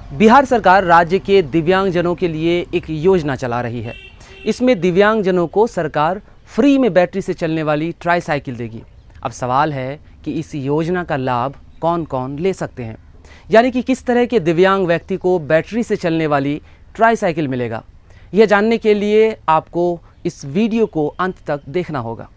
बिहार सरकार राज्य के दिव्यांगजनों के लिए एक योजना चला रही है। इसमें दिव्यांगजनों को सरकार फ्री में बैटरी से चलने वाली ट्राईसाइकिल देगी। अब सवाल है कि इस योजना का लाभ कौन कौन ले सकते हैं, यानी कि किस तरह के दिव्यांग व्यक्ति को बैटरी से चलने वाली ट्राईसाइकिल मिलेगा। यह जानने के लिए आपको इस वीडियो को अंत तक देखना होगा।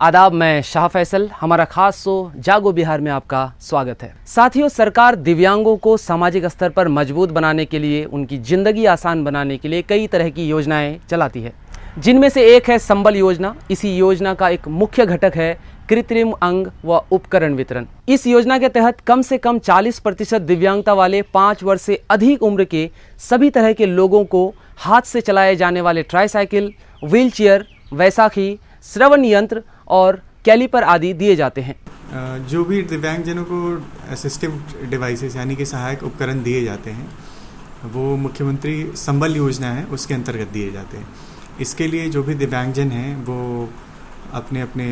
आदाब, मैं शाह फैसल। हमारा खास शो जागो बिहार में आपका स्वागत है। साथियों, सरकार दिव्यांगों को सामाजिक स्तर पर मजबूत बनाने के लिए, उनकी जिंदगी आसान बनाने के लिए कई तरह की योजनाएं चलाती है, जिनमें से एक है संबल योजना। इसी योजना का एक मुख्य घटक है कृत्रिम अंग व उपकरण वितरण। इस योजना के तहत कम से कम 40% दिव्यांगता वाले 5 वर्ष से अधिक उम्र के सभी तरह के लोगों को हाथ से चलाए जाने वाले ट्राईसाइकिल, व्हीलचेयर, वैसाखी, श्रवण यंत्र और कैलिपर आदि दिए जाते हैं। जो भी दिव्यांगजनों को असिस्टिव डिवाइसेस यानी कि सहायक उपकरण दिए जाते हैं, वो मुख्यमंत्री संबल योजना है उसके अंतर्गत दिए जाते हैं। इसके लिए जो भी दिव्यांगजन हैं वो अपने अपने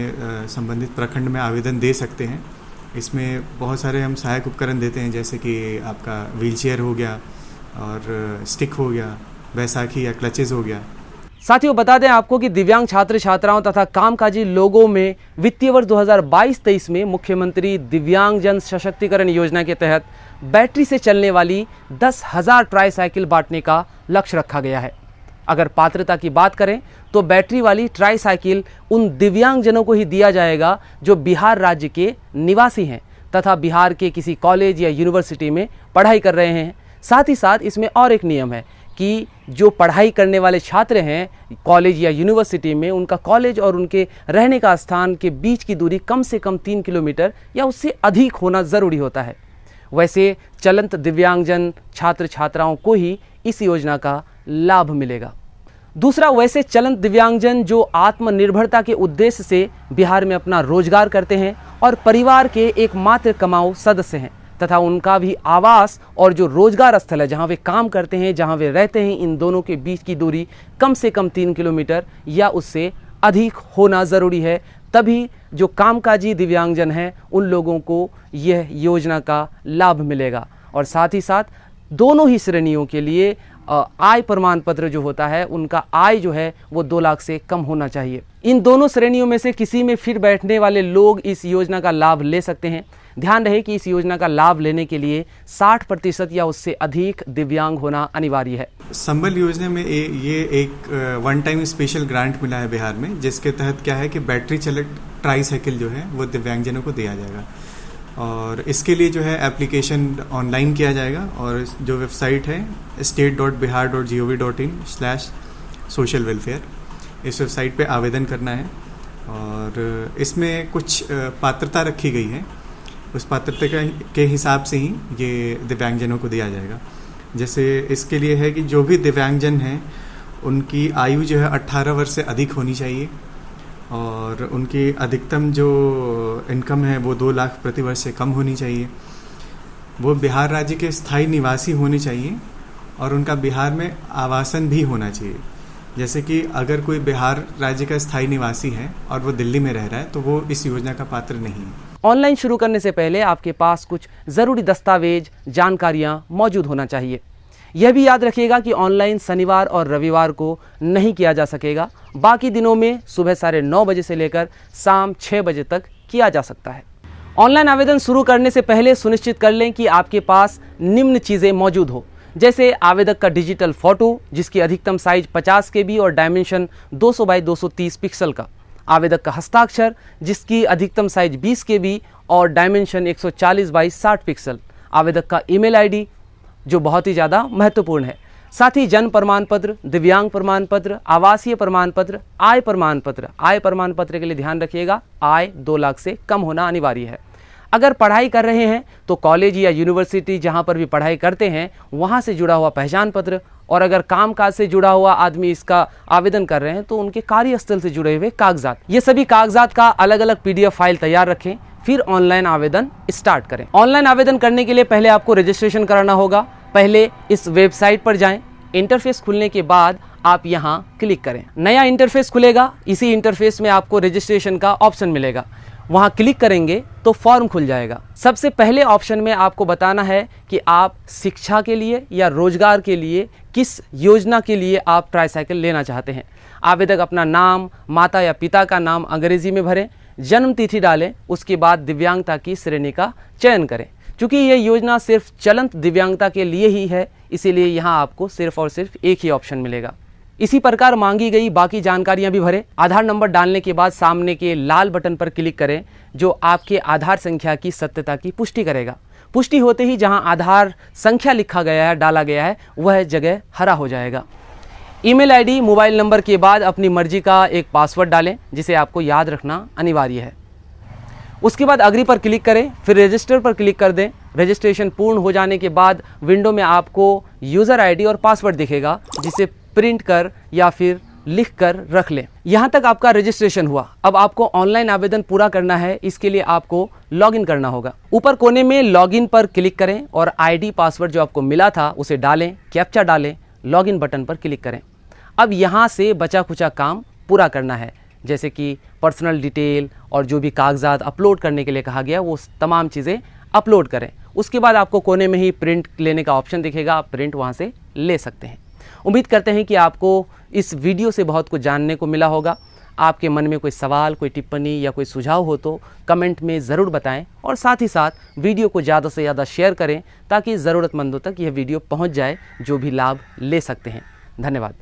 संबंधित प्रखंड में आवेदन दे सकते हैं। इसमें बहुत सारे हम सहायक उपकरण देते हैं, जैसे कि आपका व्हीलचेयर हो गया और स्टिक हो गया, वैसाखी या क्लचेस हो गया। साथियों, बता दें आपको कि दिव्यांग छात्र छात्राओं तथा कामकाजी लोगों में वित्तीय वर्ष 2022-23 में मुख्यमंत्री दिव्यांग जन सशक्तिकरण योजना के तहत बैटरी से चलने वाली 10,000 ट्राईसाइकिल बांटने का लक्ष्य रखा गया है। अगर पात्रता की बात करें तो बैटरी वाली ट्राईसाइकिल उन दिव्यांगजनों को ही दिया जाएगा जो बिहार राज्य के निवासी हैं तथा बिहार के किसी कॉलेज या यूनिवर्सिटी में पढ़ाई कर रहे हैं। साथ ही साथ इसमें और एक नियम है कि जो पढ़ाई करने वाले छात्र हैं कॉलेज या यूनिवर्सिटी में, उनका कॉलेज और उनके रहने का स्थान के बीच की दूरी कम से कम 3 किलोमीटर या उससे अधिक होना ज़रूरी होता है। वैसे चलंत दिव्यांगजन छात्र छात्राओं को ही इस योजना का लाभ मिलेगा। दूसरा, वैसे चलंत दिव्यांगजन जो आत्मनिर्भरता के उद्देश्य से बिहार में अपना रोजगार करते हैं और परिवार के एकमात्र कमाऊ सदस्य हैं तथा उनका भी आवास और जो रोजगार स्थल है जहां वे काम करते हैं, जहां वे रहते हैं, इन दोनों के बीच की दूरी कम से कम 3 किलोमीटर या उससे अधिक होना ज़रूरी है। तभी जो कामकाजी दिव्यांगजन हैं उन लोगों को यह योजना का लाभ मिलेगा। और साथ ही साथ दोनों ही श्रेणियों के लिए आय प्रमाण पत्र जो होता है, उनका आय जो है वो 2 लाख से कम होना चाहिए। इन दोनों श्रेणियों में से किसी में फिर बैठने वाले लोग इस योजना का लाभ ले सकते हैं। ध्यान रहे कि इस योजना का लाभ लेने के लिए 60% या उससे अधिक दिव्यांग होना अनिवार्य है। संबल योजना में ये एक वन टाइम स्पेशल ग्रांट मिला है बिहार में, जिसके तहत क्या है कि बैटरी चालित ट्राईसाइकिल जो है वो दिव्यांगजनों को दिया जाएगा। और इसके लिए जो है एप्लीकेशन ऑनलाइन किया जाएगा और जो वेबसाइट है state.bihar.gov.in/social-welfare, इस वेबसाइट पे आवेदन करना है। और इसमें कुछ पात्रता रखी गई है, उस पात्रता के हिसाब से ही ये दिव्यांगजनों को दिया जाएगा। जैसे इसके लिए है कि जो भी दिव्यांगजन हैं उनकी आयु जो है 18 वर्ष से अधिक होनी चाहिए और उनकी अधिकतम जो इनकम है वो 2 लाख प्रति वर्ष से कम होनी चाहिए। वो बिहार राज्य के स्थायी निवासी होने चाहिए और उनका बिहार में आवासन भी होना चाहिए। जैसे कि अगर कोई बिहार राज्य का स्थायी निवासी है और वो दिल्ली में रह रहा है तो वो इस योजना का पात्र नहीं है। ऑनलाइन शुरू करने से पहले आपके पास कुछ ज़रूरी दस्तावेज, जानकारियां मौजूद होना चाहिए। यह भी याद रखिएगा कि ऑनलाइन शनिवार और रविवार को नहीं किया जा सकेगा। बाकी दिनों में सुबह 9:30 बजे से लेकर शाम 6 बजे तक किया जा सकता है। ऑनलाइन आवेदन शुरू करने से पहले सुनिश्चित कर लें कि आपके पास निम्न चीज़ें मौजूद हो, जैसे आवेदक का डिजिटल फ़ोटो जिसकी अधिकतम साइज 50 KB और डायमेंशन 200 बाई 230 पिक्सल का, आवेदक का हस्ताक्षर जिसकी अधिकतम साइज 20 KB और डायमेंशन 140 बाई 60 पिक्सल, आवेदक का ईमेल आईडी जो बहुत ही ज़्यादा महत्वपूर्ण है, साथ ही जन्म प्रमाण पत्र, दिव्यांग प्रमाण पत्र, आवासीय प्रमाण पत्र, आय प्रमाण पत्र। आय प्रमाण पत्र के लिए ध्यान रखिएगा, आय 2 लाख से कम होना अनिवार्य है। अगर पढ़ाई कर रहे हैं तो कॉलेज या यूनिवर्सिटी जहां पर भी पढ़ाई करते हैं वहां से जुड़ा हुआ पहचान पत्र, और अगर कामकाज से जुड़ा हुआ आदमी इसका आवेदन कर रहे हैं तो उनके कार्यस्थल से जुड़े हुए कागजात। ये सभी कागजात का अलग अलग PDF फाइल तैयार रखें, फिर ऑनलाइन आवेदन स्टार्ट करें। ऑनलाइन आवेदन करने के लिए पहले आपको रजिस्ट्रेशन कराना होगा। पहले इस वेबसाइट पर जाएं। इंटरफेस खुलने के बाद आप यहाँ क्लिक करें। नया इंटरफेस खुलेगा। इसी इंटरफेस में आपको रजिस्ट्रेशन का ऑप्शन मिलेगा। वहाँ क्लिक करेंगे तो फॉर्म खुल जाएगा। सबसे पहले ऑप्शन में आपको बताना है कि आप शिक्षा के लिए या रोजगार के लिए किस योजना के लिए आप ट्राईसाइकिल लेना चाहते हैं। आवेदक अपना नाम, माता या पिता का नाम अंग्रेजी में भरें, जन्म तिथि डालें, उसके बाद दिव्यांगता की श्रेणी का चयन करें। चूँकि ये योजना सिर्फ चलंत दिव्यांगता के लिए ही है, इसीलिए यहाँ आपको सिर्फ और सिर्फ एक ही ऑप्शन मिलेगा। इसी प्रकार मांगी गई बाकी जानकारियां भी भरें। आधार नंबर डालने के बाद सामने के लाल बटन पर क्लिक करें जो आपके आधार संख्या की सत्यता की पुष्टि करेगा। पुष्टि होते ही जहां आधार संख्या लिखा गया है, डाला गया है, वह जगह हरा हो जाएगा। ईमेल आईडी, मोबाइल नंबर के बाद अपनी मर्जी का एक पासवर्ड डालें जिसे आपको याद रखना अनिवार्य है। उसके बाद अग्री पर क्लिक करें, फिर रजिस्टर पर क्लिक कर दें। रजिस्ट्रेशन पूर्ण हो जाने के बाद विंडो में आपको यूज़र आईडी और पासवर्ड दिखेगा जिसे प्रिंट कर या फिर लिख कर रख लें। यहाँ तक आपका रजिस्ट्रेशन हुआ। अब आपको ऑनलाइन आवेदन पूरा करना है, इसके लिए आपको लॉगिन करना होगा। ऊपर कोने में लॉगिन पर क्लिक करें और आईडी पासवर्ड जो आपको मिला था उसे डालें, कैप्चा डालें, लॉगिन बटन पर क्लिक करें। अब यहाँ से बचा खुचा काम पूरा करना है, जैसे कि पर्सनल डिटेल और जो भी कागजात अपलोड करने के लिए कहा गया वो तमाम चीज़ें अपलोड करें। उसके बाद आपको कोने में ही प्रिंट लेने का ऑप्शन दिखेगा, आप प्रिंट वहाँ से ले सकते हैं। उम्मीद करते हैं कि आपको इस वीडियो से बहुत कुछ जानने को मिला होगा। आपके मन में कोई सवाल, कोई टिप्पणी या कोई सुझाव हो तो कमेंट में ज़रूर बताएं और साथ ही साथ वीडियो को ज़्यादा से ज़्यादा शेयर करें ताकि ज़रूरतमंदों तक यह वीडियो पहुंच जाए जो भी लाभ ले सकते हैं। धन्यवाद।